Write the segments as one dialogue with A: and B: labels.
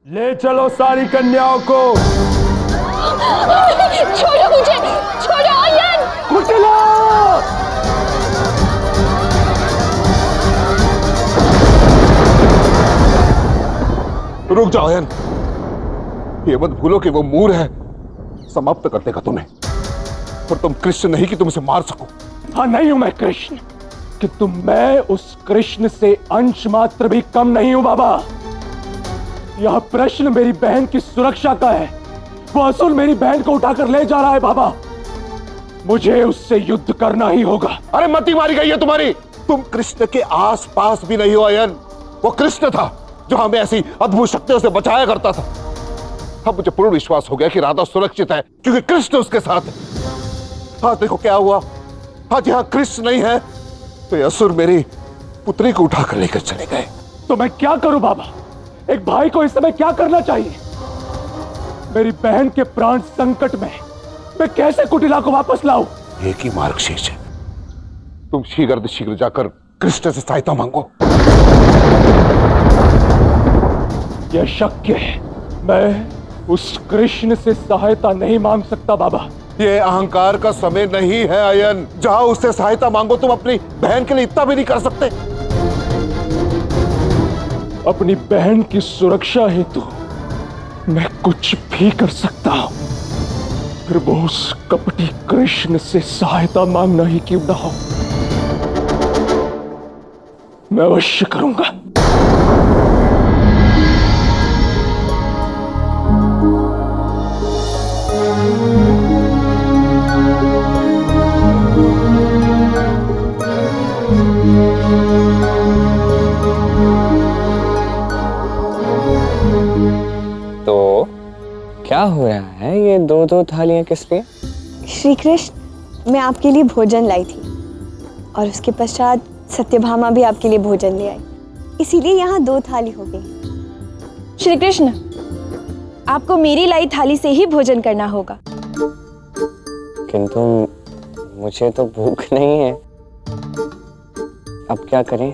A: ले चलो सारी कन्याओं को।
B: छोड़ो मुझे, छोड़ो आयन।
A: कुचलो।
C: रुक जाओ आयन, ये मत भूलो कि वो मूर है, समाप्त कर देगा तुम्हें। पर तुम कृष्ण नहीं कि तुम उसे मार सको।
A: हाँ, नहीं हूं मैं कृष्ण, किंतु मैं उस कृष्ण से अंश मात्र भी कम नहीं हूं बाबा। यह प्रश्न मेरी बहन की सुरक्षा का है। वो असुर मेरी बहन को उठाकर ले जा रहा है बाबा। मुझे उससे युद्ध करना ही होगा।
C: अरे मती मारी गई है तुम्हारी। तुम कृष्ण के आस पास भी नहीं हो आयन। वो कृष्ण था जो हमें ऐसी अद्भुत शक्तियों से बचाया करता था। अब मुझे पूर्ण विश्वास हो गया कि राधा सुरक्षित है क्योंकि कृष्ण उसके साथ है। आज देखो क्या हुआ। आज यहाँ कृष्ण नहीं है तो ये असुर मेरी पुत्री को उठाकर लेकर चले गए।
A: तो मैं क्या करूं बाबा? एक भाई को इस समय क्या करना चाहिए? मेरी बहन के प्राण संकट में, मैं कैसे कुटिला को वापस लाऊं?
C: एक ही मार्ग शेष है। तुम शीघ्र जाकर कृष्ण से सहायता मांगो।
A: यह शक्य है। मैं उस कृष्ण से सहायता नहीं मांग सकता बाबा।
C: ये अहंकार का समय नहीं है आयन। जाओ उससे सहायता मांगो। तुम अपनी बहन के लिए इतना भी नहीं कर सकते।
A: अपनी बहन की सुरक्षा हेतु मैं कुछ भी कर सकता हूं। फिर वो उस कपटी कृष्ण से सहायता मांगना ही क्यों ना हो, मैं अवश्य करूंगा।
D: तो क्या हो रहा है? ये दो दो थालियां किस लिए?
E: श्री कृष्ण, मैं आपके लिए भोजन लाई थी और उसके पश्चात सत्यभामा भी आपके लिए भोजन ले आई, इसीलिए यहाँ दो थाली हो गई।
B: श्री कृष्ण, आपको मेरी लाई थाली से ही भोजन करना होगा।
D: किंतु मुझे तो भूख नहीं है। अब क्या करें?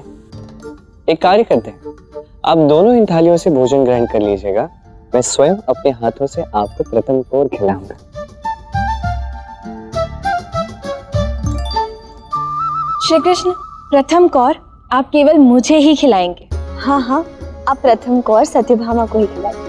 D: एक कार्य करते हैं, आप दोनों इन थालियों से भोजन ग्रहण कर लीजिएगा। मैं स्वयं अपने हाथों से आपको प्रथम कौर खिलाऊंगा।
B: श्री कृष्ण, प्रथम कौर आप केवल मुझे ही खिलाएंगे?
E: हाँ हाँ, आप प्रथम कौर सत्यभामा को ही खिलाएं।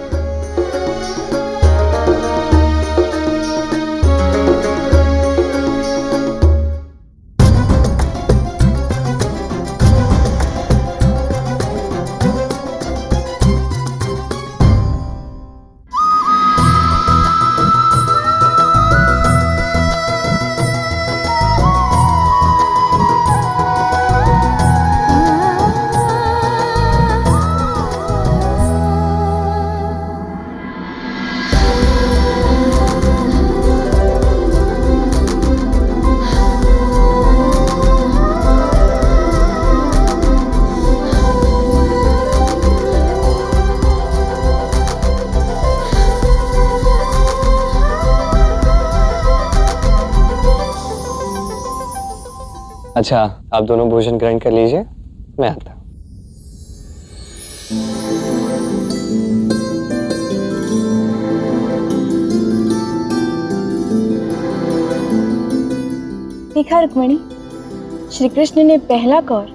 D: अच्छा, आप दोनों भोजन ग्रहण कर लीजिए, मैं आता हूं।
B: देखा रुक्मिणी, श्री कृष्ण ने पहला कौर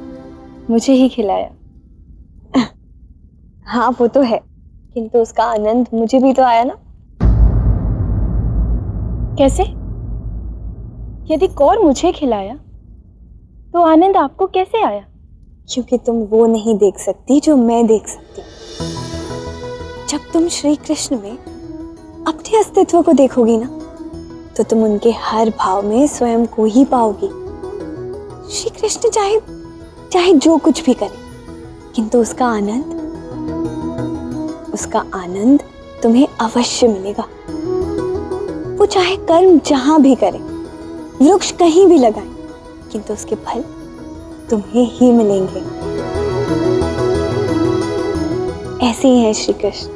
B: मुझे ही खिलाया।
E: हाँ वो तो है, किंतु उसका आनंद मुझे भी तो आया ना।
B: कैसे? यदि कौर मुझे खिलाया तो आनंद आपको कैसे आया?
E: क्योंकि तुम वो नहीं देख सकती जो मैं देख सकती। जब तुम श्री कृष्ण में अपने अस्तित्व को देखोगी ना, तो तुम उनके हर भाव में स्वयं को ही पाओगी। श्री कृष्ण चाहे चाहे जो कुछ भी करे, किंतु उसका आनंद तुम्हें अवश्य मिलेगा। वो चाहे कर्म जहां भी करे, वृक्ष कहीं भी लगाए, किंतु उसके फल तुम्हें ही मिलेंगे। ऐसे ही है श्री कृष्ण।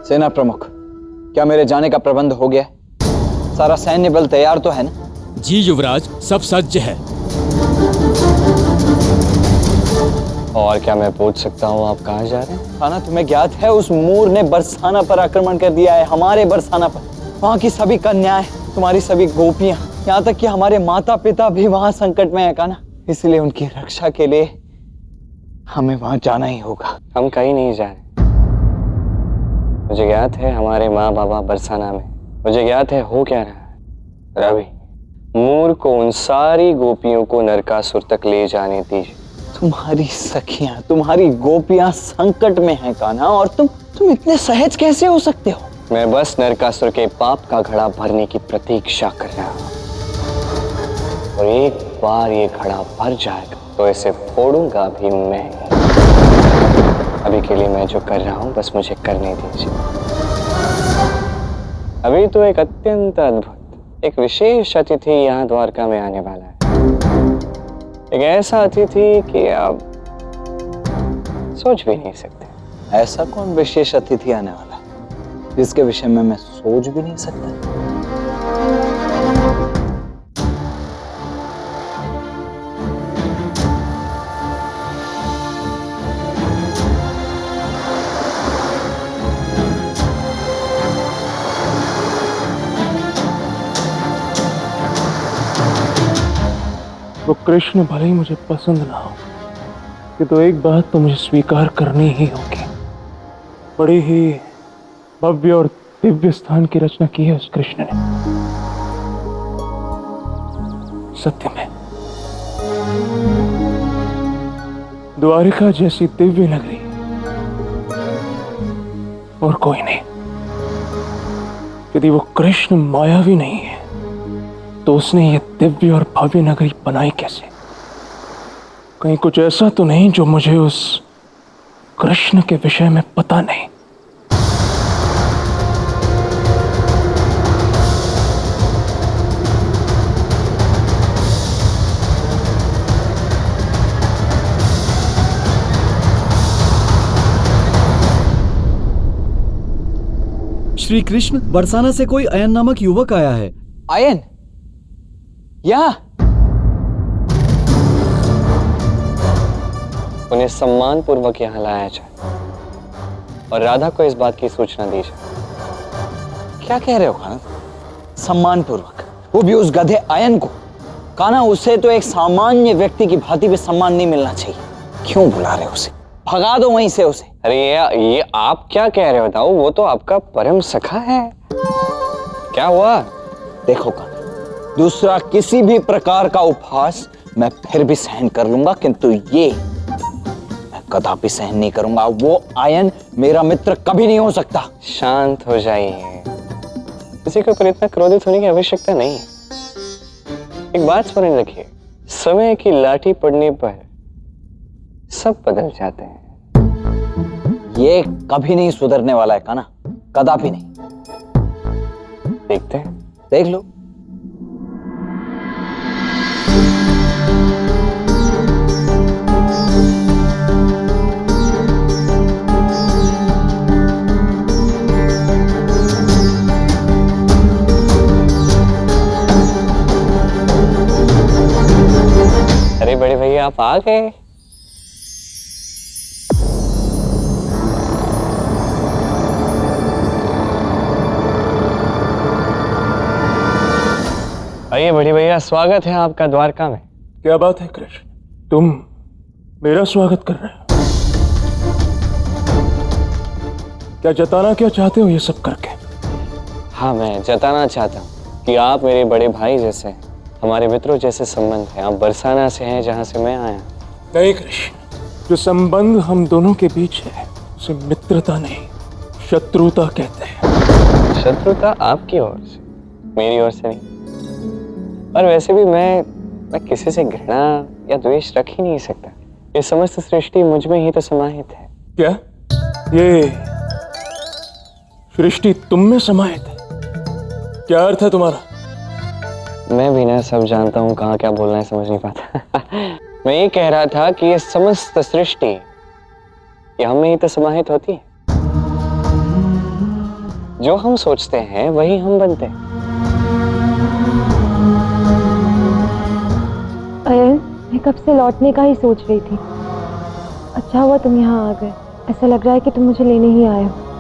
F: सेना प्रमुख, क्या मेरे जाने का प्रबंध हो गया? सारा सैन्य बल तैयार तो है ना?
G: जी युवराज, सब सज्ज है।
D: और क्या मैं पूछ सकता हूँ आप कहाँ जा रहे हैं?
F: कान्हा, तुम्हें ज्ञात है उस मूर ने बरसाना पर आक्रमण कर दिया है, हमारे बरसाना पर। वहाँ की सभी कन्याएं, तुम्हारी सभी गोपियां, यहाँ तक कि हमारे माता पिता भी वहाँ संकट में है कान्हा। इसलिए उनकी रक्षा के लिए हमें वहाँ जाना ही होगा।
D: हम कहीं नहीं जा रहे। मुझे ज्ञात है हमारे माँ बाबा बरसाना में। मुझे ज्ञात है हो क्या रहा है। रवि, मूर को उन सारी गोपियों को नरकासुर तक ले जाने दीजिए।
F: तुम्हारी सखियां, तुम्हारी गोपियां संकट में हैं कान्हा, और तुम इतने सहज कैसे हो सकते हो?
D: मैं बस नरकासुर के पाप का घड़ा भरने की प्रतीक्षा कर रहा हूँ, और एक बार ये घड़ा भर जाएगा तो इसे फोड़ूंगा भी मैं। अभी के लिए मैं जो कर रहा हूँ बस मुझे करने दीजिए। अभी तो एक अत्यंत अद्भुत, एक विशेष अतिथि यहाँ द्वारका में आने वाला है। एक ऐसा अतिथि कि आप सोच भी नहीं सकते।
F: ऐसा कौन विशेष अतिथि आने वाला है जिसके विषय में मैं सोच भी नहीं सकता?
A: वो कृष्ण भले ही मुझे पसंद ना हो, कि तो एक बात तो मुझे स्वीकार करनी ही होगी। बड़ी ही भव्य और दिव्य स्थान की रचना की है उस कृष्ण ने। सत्य में द्वारिका जैसी दिव्य नगरी और कोई नहीं। यदि वो कृष्ण मायावी नहीं है तो उसने ये दिव्य और भव्य नगरी बनाई कैसे? कहीं कुछ ऐसा तो नहीं जो मुझे उस कृष्ण के विषय में पता नहीं।
G: श्री कृष्ण, बरसाना से कोई अयन नामक युवक आया है।
F: आयन? या
D: उन्हें सम्मान पूर्वक यहाँ लाया जाए और राधा को इस बात की सूचना दी जाए।
F: क्या कह रहे हो कान्हा? सम्मान पूर्वक? वो भी उस गधे आयन को? कान्हा, उसे तो एक सामान्य व्यक्ति की भांति भी सम्मान नहीं मिलना चाहिए। क्यों बुला रहे हो उसे? भगा दो वहीं से उसे।
D: अरे ये आप क्या कह रहे हो बताओ? वो तो आपका परम सखा है। क्या हुआ?
F: देखो कान्हा, दूसरा किसी भी प्रकार का उपहास मैं फिर भी सहन कर लूंगा, किंतु ये मैं कदापि सहन नहीं करूंगा। वो आयन मेरा मित्र कभी नहीं हो सकता।
D: शांत हो जाइए, किसी के ऊपर इतना क्रोधित होने की आवश्यकता नहीं है। एक बात स्मरण रखिए, समय की लाठी पड़ने पर सब बदल जाते हैं।
F: ये कभी नहीं सुधरने वाला है कान्हा, कदापि नहीं।
D: देखते हैं।
F: देख लो।
D: अरे बड़े भैया, आप आ गए। आइए बड़ी भैया, स्वागत है आपका द्वारका में।
A: क्या बात है कृष्ण, तुम मेरा स्वागत कर रहे हो? क्या जताना क्या चाहते हो ये सब करके?
D: हाँ, मैं जताना चाहता हूँ कि आप मेरे बड़े भाई जैसे हैं, हमारे मित्रों जैसे संबंध हैं। आप बरसाना से हैं जहाँ से मैं आया।
A: नहीं कृष्ण, जो संबंध हम दोनों के बीच है उसे मित्रता नहीं, शत्रुता कहते हैं।
D: शत्रुता आपकी ओर से, मेरी ओर से नहीं। और वैसे भी मैं किसी से घृणा या द्वेष रख ही नहीं सकता। ये समस्त सृष्टि मुझ में ही तो समाहित है।
A: क्या ये सृष्टि तुम में समाहित है? क्या अर्थ है तुम्हारा?
D: मैं भी ना सब जानता हूँ, कहाँ क्या बोलना है समझ नहीं पाता। मैं ये कह रहा था कि ये समस्त सृष्टि ये हम में ही तो समाहित होती है। जो हम सोचते हैं वही हम बनते हैं।
B: अयन, मैं कब से लौटने का ही सोच रही थी। अच्छा हुआ तुम यहाँ आ गए। ऐसा लग रहा है कि तुम मुझे लेने ही आए हो।